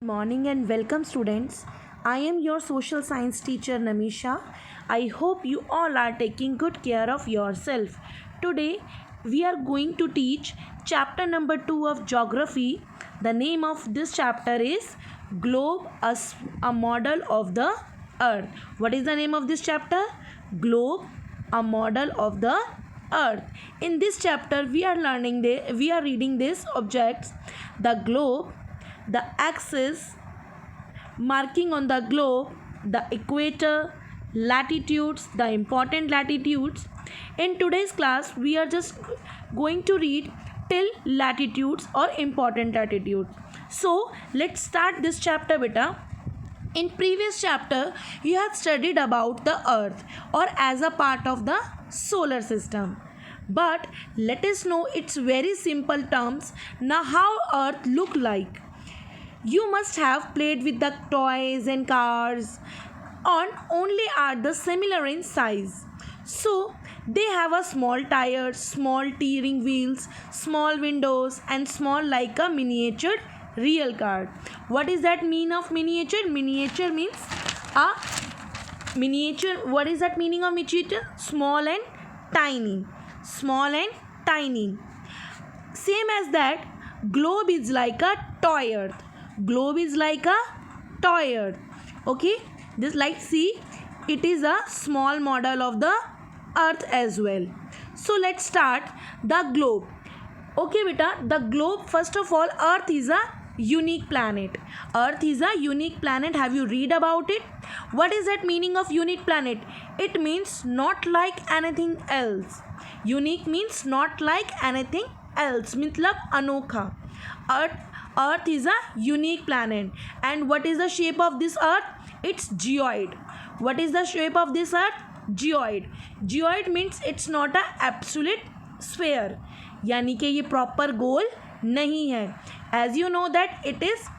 Morning and welcome, students. I am your social science teacher Namisha. I hope you all are taking good care of yourself. Today we are going to teach chapter number 2 of geography. The name of this chapter is Globe, a model of the earth. What is the name of this chapter? Globe, a model of the earth. In this chapter we are reading these objects: the globe, the axis marking on the globe, the equator, latitudes, the important latitudes. In today's class, we are just going to read till latitudes or important latitudes. So, let's start this chapter, beta. In previous chapter, you have studied about the earth or as a part of the solar system. But let us know its very simple terms. Now, how earth look like? You must have played with the toys and cars, and only are the similar in size. So they have a small tires, small steering wheels, small windows, and small like a miniature real car. What is that mean of miniature? Miniature means a miniature. What is that meaning of miniature? Small and tiny. Small and tiny. Same as that, globe is like a toy earth. Globe is like a toy earth. Okay, this, like, see, it is a small model of the earth as well. So let's start the globe. Okay beta, the globe, first of all, earth is a unique planet. Earth is a unique planet. Have you read about it? What is that meaning of unique planet? It means not like anything else. Unique means not like anything else, मतलब अनोखा. Earth is a unique planet. And what is the shape of this earth? It's geoid. What is the shape of this earth? Geoid. Geoid means it's not a absolute sphere, यानी कि ये proper गोल नहीं है. As you know that it is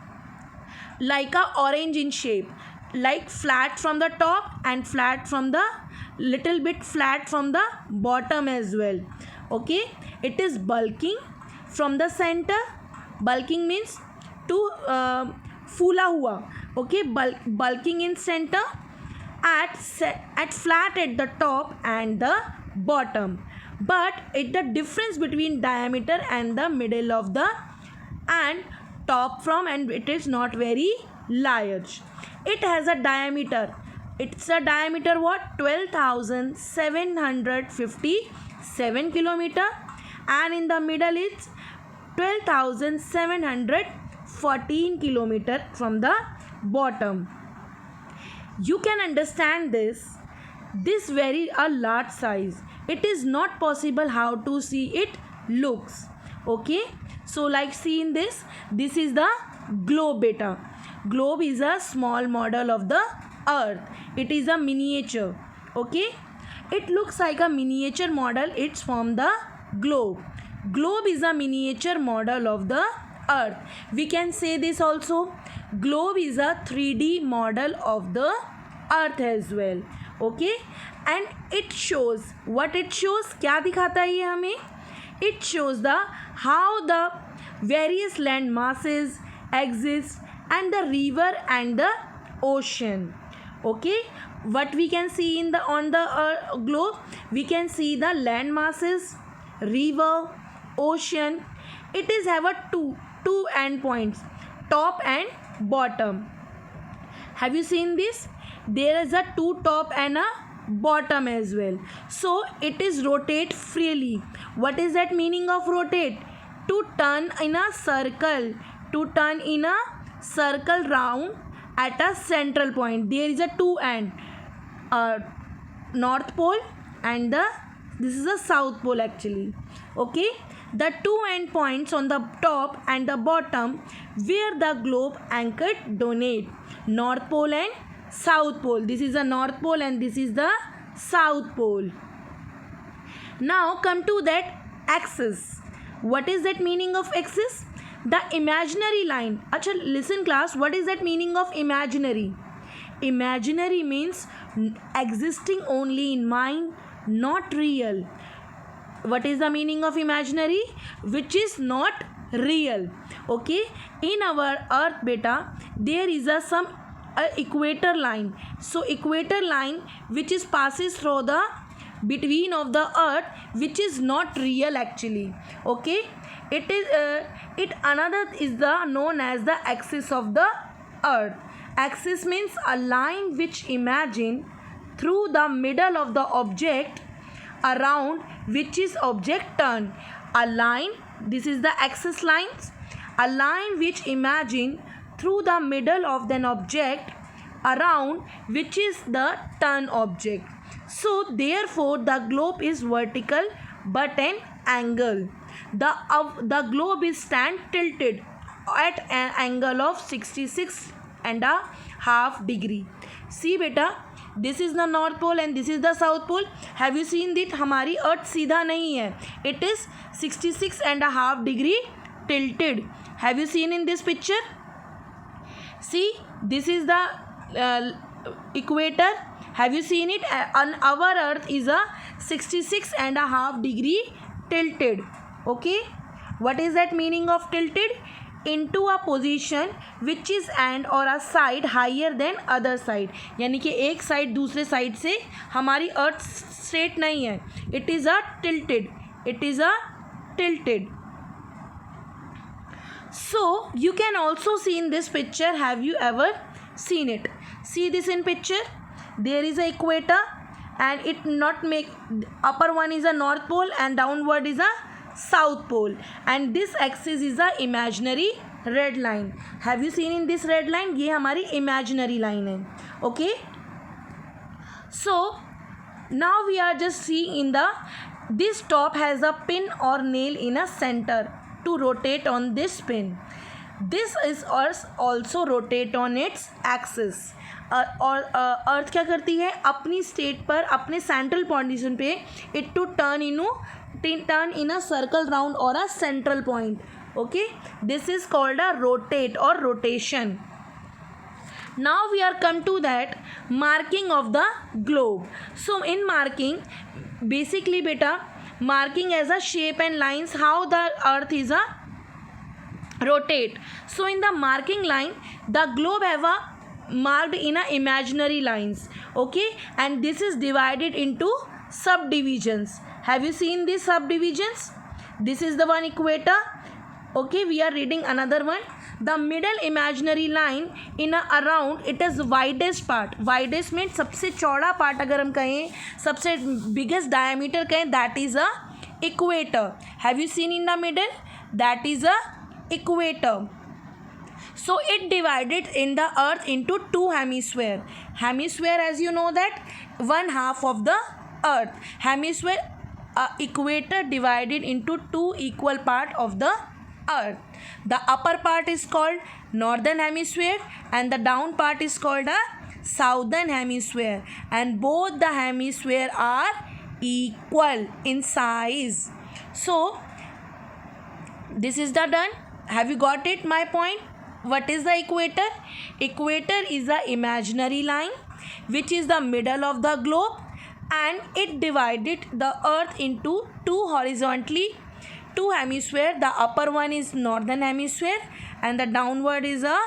like a orange in shape, like flat from the top and flat from the little bit flat from the bottom as well. Okay, it is bulking from the center. Bulking means to फूला हुआ. Okay, bulking in center, at flat at the top and the bottom, but it the difference between diameter and the middle of the and top from, and it is not very large. It has a diameter. It's a diameter what? 12,757 kilometer, and in the middle it's 12,714 kilometer from the bottom. You can understand this very a large size. It is not possible how to see it looks. Okay, so like see in this is the globe beta. Globe is a small model of the earth. It is a miniature. Okay, it looks like a miniature model. It's from the globe. Globe is a miniature model of the earth. We can say this also. Globe is a 3D model of the earth as well. Okay, and it shows what it shows. क्या दिखाता है ये हमें? It shows the how the various land masses exist and the river and the ocean. Okay, what we can see in the on the globe? We can see the land masses, river, ocean. It is have a two end points, top and bottom. Have you seen this? There is a two top and a bottom as well. So it is rotate freely. What is that meaning of rotate? To turn in a circle. To turn in a circle round at a central point. There is a two end, north pole and this is a south pole actually. Okay, the two end points on the top and the bottom where the globe anchored donate, north pole and south pole. This is the north pole and this is the south pole. Now come to that axis. What is that meaning of axis? The imaginary line. Acha, listen class, what is that meaning of imaginary? Imaginary means existing only in mind, not real. What is the meaning of imaginary? Which is not real. Okay, in our earth beta there is a some equator line. So equator line which is passes through the between of the earth, which is not real actually. Okay, it is it another is the known as the axis of the earth. Axis means a line which imagine through the middle of the object around which is object turn. A line, this is the axis lines, a line which imagine through the middle of an object around which is the turn object. So therefore the globe is vertical but an angle. The globe is stand tilted at an angle of 66.5 degree. See beta, this is the north pole and this is the south pole. Have you seen that हमारी अर्थ सीधा नहीं है, it is 66.5 degree tilted. Have you seen in this picture? See, this is the equator. Have you seen it? On our earth is a 66.5 degree tilted. Okay, what is that meaning of tilted? Into a position which is and or a side higher than other side. यानी कि एक side दूसरे side से हमारी अर्थ straight नहीं है. It is a tilted. It is a tilted. So you can also see in this picture. Have you ever seen it? See this in picture. There is a equator and it not make upper one is a north pole and downward is a south pole, and this axis is a imaginary red line. Have you seen in this red line? ये हमारी imaginary line है. Okay, so now we are just seeing in the this top has a pin or nail in a center to rotate on this pin. This is also rotate on its axis. और अर्थ क्या करती है अपनी state पर अपने central position पे it to turn in a circle round और a central point. Okay, this is called a rotate और rotation. Now we are come to that marking of the globe. So in marking basically बेटा marking as a shape and lines how the earth is a rotate. So in the marking line the globe have a marked in a imaginary lines. Okay, and this is divided into subdivisions. Have you seen these subdivisions? This is the one equator. Okay, we are reading another one. The middle imaginary line in a around it is widest part. Widest means सबसे चौड़ा part अगर हम कहें, सबसे biggest diameter कहें, that is a equator. Have you seen in the middle? That is a equator. So it divided in the earth into two hemisphere. Hemisphere, as you know that one half of the earth. Hemisphere, equator divided into two equal part of the earth. The upper part is called northern hemisphere and the down part is called a southern hemisphere, and both the hemisphere are equal in size. So this is the done. Have you got it my point? What is the equator? Equator is the imaginary line which is the middle of the globe, and it divided the earth into two horizontally two hemisphere. The upper one is northern hemisphere and the downward is a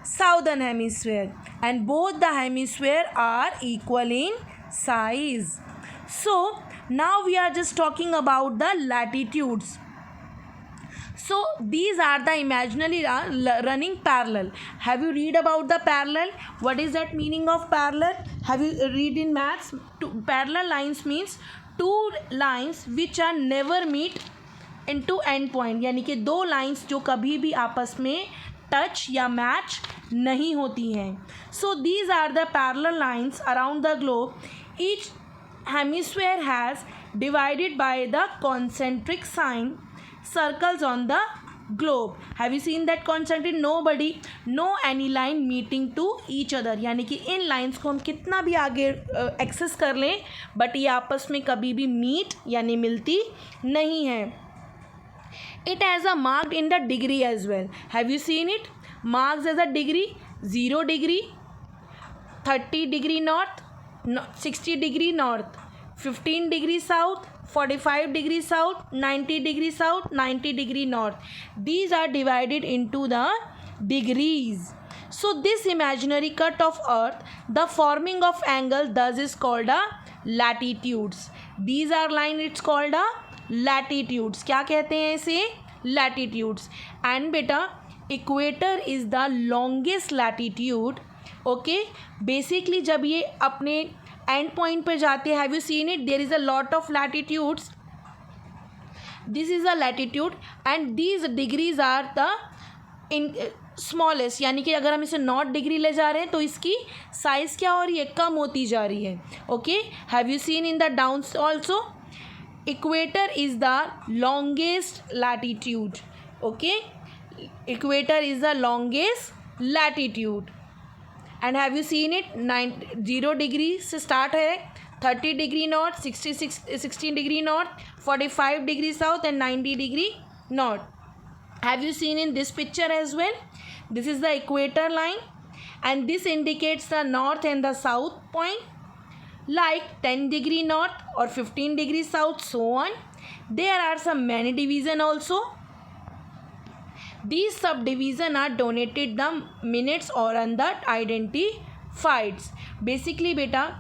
southern hemisphere, and both the hemisphere are equal in size. So now we are just talking about the latitudes. So these are the imaginary running parallel. Have you read about the parallel? What is that meaning of parallel? Have you read in maths? Parallel lines means two lines which are never meet into end point. यानी कि दो lines जो कभी भी आपस में touch या match नहीं होती हैं. So these are the parallel lines around the globe. Each hemisphere has divided by the concentric sign circles on the globe. Have you seen that concentric? Nobody, no any line meeting to each other. यानी कि इन lines को हम कितना भी आगे access कर लें but ये आपस में कभी भी मीट यानी मिलती नहीं है. It has a marked in the degree as well. Have you seen it? Marks as a degree. 0 degree, 30 degree north, 60 degree north, 15 degree south, 45 degree south, 90 degree south, 90 degree north. These are divided into the degrees. So this imaginary cut of earth, the forming of angle thus is called a latitudes. These are line, it's called a latitudes. क्या कहते हैं इसे? Latitudes. And बेटा equator is the longest latitude. Okay, basically जब ये अपने end point पर जाते हैं, have you seen it, there is a lot of latitudes. This is a latitude and these degrees are the in smallest, यानी कि अगर हम इसे 0 डिग्री ले जा रहे हैं तो इसकी साइज़ क्या हो रही है? कम होती जा रही है. Okay, have you seen in the down also, equator is the longest latitude. Okay, equator is the longest latitude. And have you seen it? 0 degree से start है, 30 degree north, 16 degree north, 45 degree south and 90 degree north. Have you seen in this picture as well? This is the equator line and this indicates the north and the south point, like 10 degree north or 15 degree south, so on. There are some many division also. These subdivision are donated the minutes or on the identifieds. Basically beta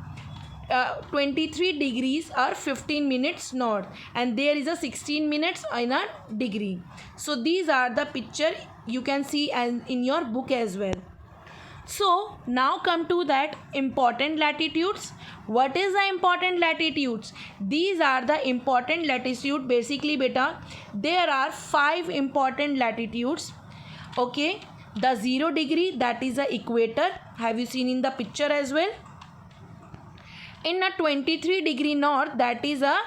23 degrees are 15 minutes north and there is a 16 minutes in a degree. So these are the picture you can see in your book as well. So now come to that important latitudes. What is the important latitudes? These are the important latitude. Basically beta there are 5 important latitudes. Okay, the 0 degree, that is the equator. Have you seen in the picture as well? In a 23 degree north, that is a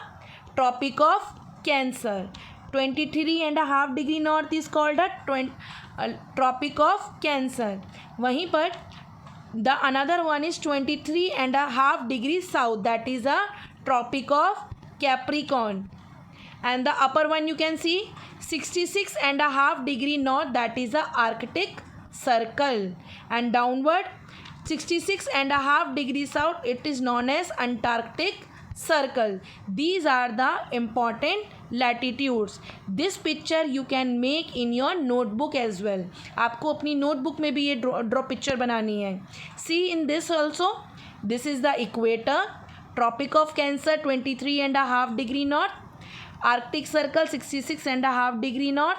Tropic of Cancer. 23.5 degree north is called a Tropic of Cancer. वहीं पर the another one is 23.5 degree south, that is a Tropic of Capricorn. And the upper one you can see 66.5 degree north, that is a Arctic Circle. And downward 66.5 degree south, it is known as Antarctic Circle. These are the important latitudes. This picture you can make in your notebook as well. आपको अपनी notebook में भी ये draw picture बनानी है. See in this also, this is the equator, Tropic of Cancer 23.5 degree north, Arctic Circle 66.5 degree north,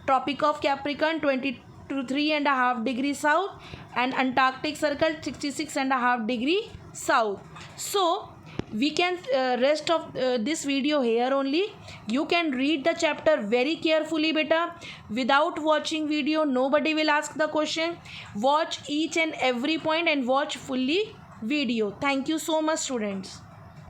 Tropic of Capricorn 23.5 degree south and Antarctic Circle 66.5 degree south. So we can rest of this video here only. You can read the chapter very carefully beta. Without watching video nobody will ask the question. Watch each and every point and watch fully video. Thank you so much students.